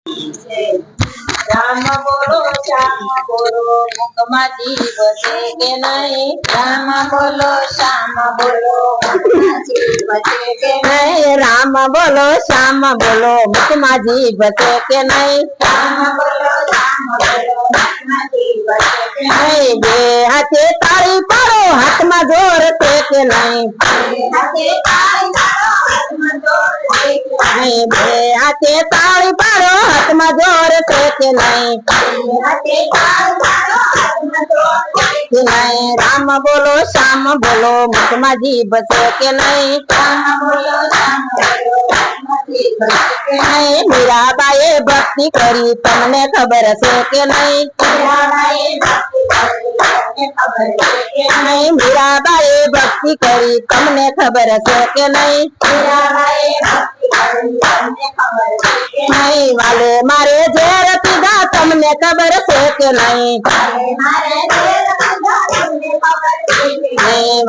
રામ બોલો શ્યામ બોલો મુખમાં જીવ છે કે નહીં? રામ બોલો શ્યામ બોલો મુખમાં જીવ છે કે નહીં? રામ બોલો શ્યામ બોલો મુખમાં જીવ છે કે નહીં? રામ બોલો શ્યામ બોલો મુખમાં જીવ છે કે નહીં? બે હાથે તાળી પાડો હાથમાં જોર છે કે નહીં? બે હાથે તાળી પાડો હાથમાં જોર છે કે નહીં? રામ બોલો શ્યામ બોલો મુખમાં જીભ છે કે નહીં? મીરાબાઈએ ભક્તિ કરી તમને ખબર છે કે નહીં? મીરાબાઈએ ભક્તિ કરી તમને ખબર છે કે નહીં? વાલે મારે ઝેર પીધા તમને ખબર છે કે નહીં?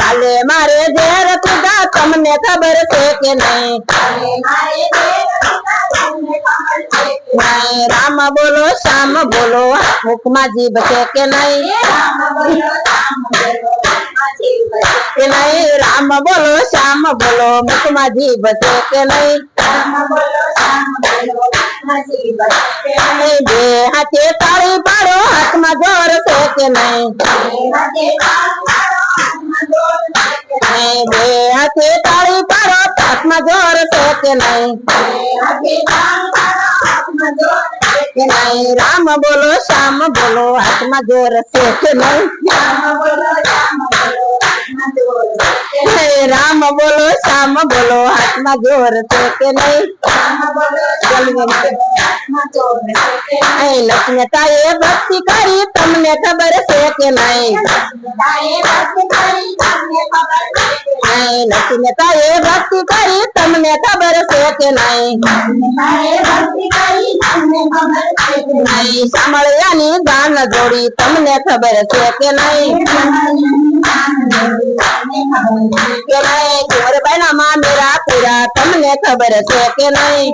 વાલે મારે ઝેર પીધા તમને ખબર છે કે નહીં? રામ બોલો શ્યામ બોલો મુખમાં જીભ છે કે નહીં? રામ બોલો શ્યામ બોલો મુખમાં જીભ છે કે નહીં? બે હાથે તાળી પાડો હાથમાં જોર છે કે નહીં? બે હાથે તાળી પાડો હાથમાં જોર છે કે નહીં? રામ બોલો શ્યામ બોલો હાથમાં જોર છે કે નહીં? રામ બોલો શ્યામ બોલો હાથમાં જોર છે કે નહીં? લક્ષ્મીતાએ ભક્તિ કરી તમને ખબર છે કે નહીં? લક્ષ્મીતાએ ભક્તિ કરી તમને ખબર છે કે નહીં? સાંભળ્યાની ગાન જોડી તમને ખબર છે કે નહીં? કુંવરબાઈ ના માં મેરા પીરા તમને ખબર છે કે નહીં?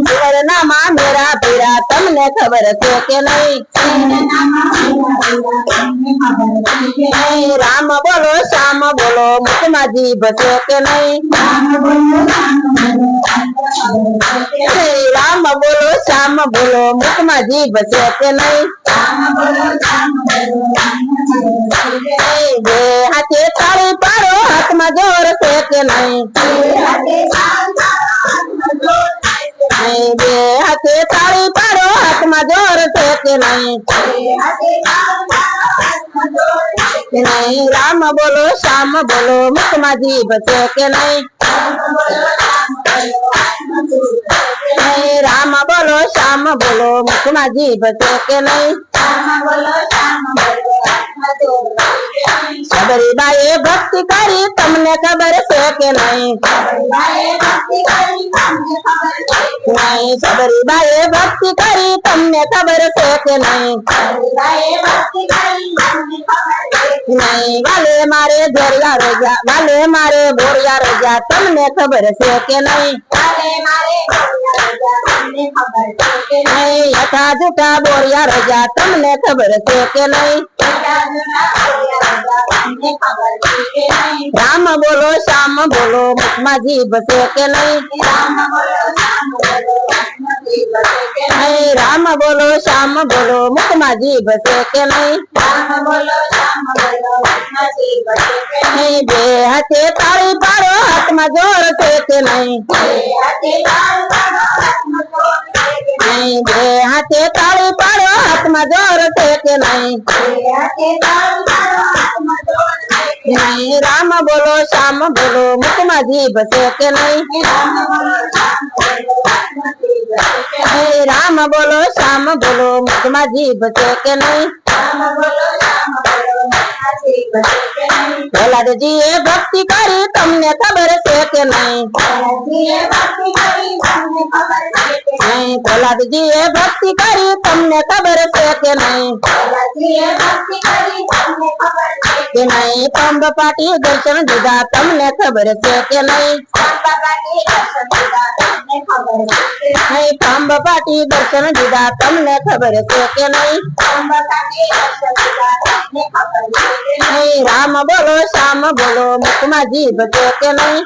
કુંવર ના માં મેરા પીરા તમને ખબર છે કે નહીં? રામ બોલો શ્યામ બોલો મુખમાં જીભ છે કે નહીં? રામ બોલો શ્યામ બોલો મુખમાં જીભ છે કે નહીં? બે હાથે તાળી પાડો હાથમાં જોર છે કે નહીં? બે હાથે તાળી પાડો હાથમાં જોર છે કે નહીં? રામ બોલો શ્યામ બોલો મુખમાં જીભ છે કે નહીં? રામ બોલો શ્યામ બોલો મુખમાં જીભ છે કે નહીં? સબરીબાઈએ ભક્તિ કરી તમને ખબર છે કે નહીં? સબરીબાઈએ ભક્તિ કરી તમને ખબર છે કે નહીં? વાલે મારે જોરિયા રોજા વાલે મારે બોરિયા રોજા તમને ખબર છે કે નહીં? યથા જૂઠા બોરિયા રોજા તમને ખબર છે કે નહીં? રામ બોલો શ્યામ બોલો મુખમાં જીભ છે કે નહીં? રામ બોલો શ્યામ બોલો મુખમાં જીભ છે કે નહીં? બે હાથે તાળી પાડો હાથમાં જોર છે કે નહીં? બે હાથે તાળી પાડો હાથમાં જોર છે કે નહીં? રામ બોલો શ્યામ બોલો મુખમાં જીભ છે કે નહીં? રામ બોલો શ્યામ બોલો મુખમાં જીભ છે કે નહીં? પ્રહલાદજીએ ભક્તિ કરી તમને ખબર છે કે નહીં? પ્રહલાદજીએ ભક્તિ કરી તમને ખબર છે કે નહીં? पंब पाटी दर्शन दीदा तमने खबर से के नहीं નહીં ખંભાતી દર્શન દીધા તમને ખબર છે કે નહીં નહીં રામ બોલો શ્યામ બોલો મુખમાં જીભ છે કે નહીં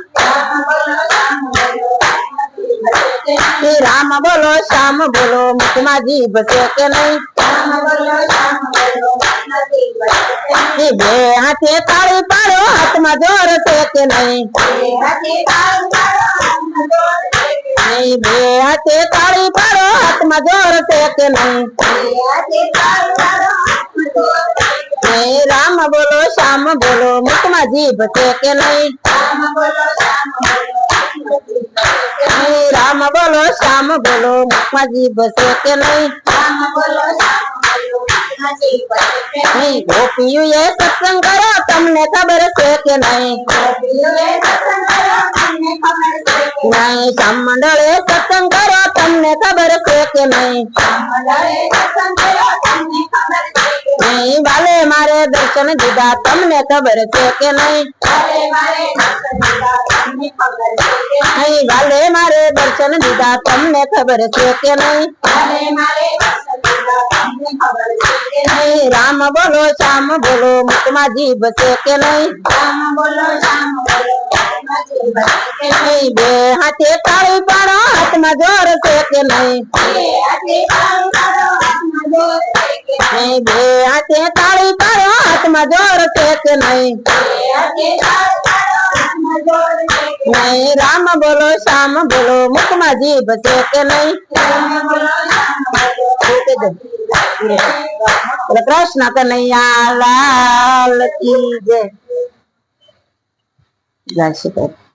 રામ બોલો શ્યામ બોલો મુખમાં જીભ છે કે નહીં બે હાથે તાળી પાડો હાથમાં જોર છે કે નહીં બે હાથે તાળી પાડો હાથમાં જોર છે કે નહીં રામ બોલો શ્યામ બોલો મુખમાં જીભ છે કે નહીં રામ બોલો શ્યામ બોલો મુખમાં જીભ છે કે નહીં ગોપીઓએ સત્સંગ કરો તમને ખબર છે કે નહીં નહીં શ્યામ મંડળે સત્સંગ કરો તમને ખબર છે કે નહીં નહીં વાલે મારે દર્શન દીધા તમને ખબર છે કે નહીં નહીં વાલે મારે દર્શન દીધા તમને ખબર છે કે નહીં નહીં રામ બોલો શ્યામ બોલો મુખમાં જીભ છે કે નહીં નહીં બે હાથે તાળી પાડો હાથમાં જોર છે કે નહીં નહીં બે હાથે તાળી પાડો હાથમાં જોર છે કે નહીં નહીં રામ બોલો શ્યામ બોલો મુખમાં જીભ છે કે નહીં કૃષ્ણ કનૈયા લાલ કી જય. જય શ્રી કૃષ્ણ.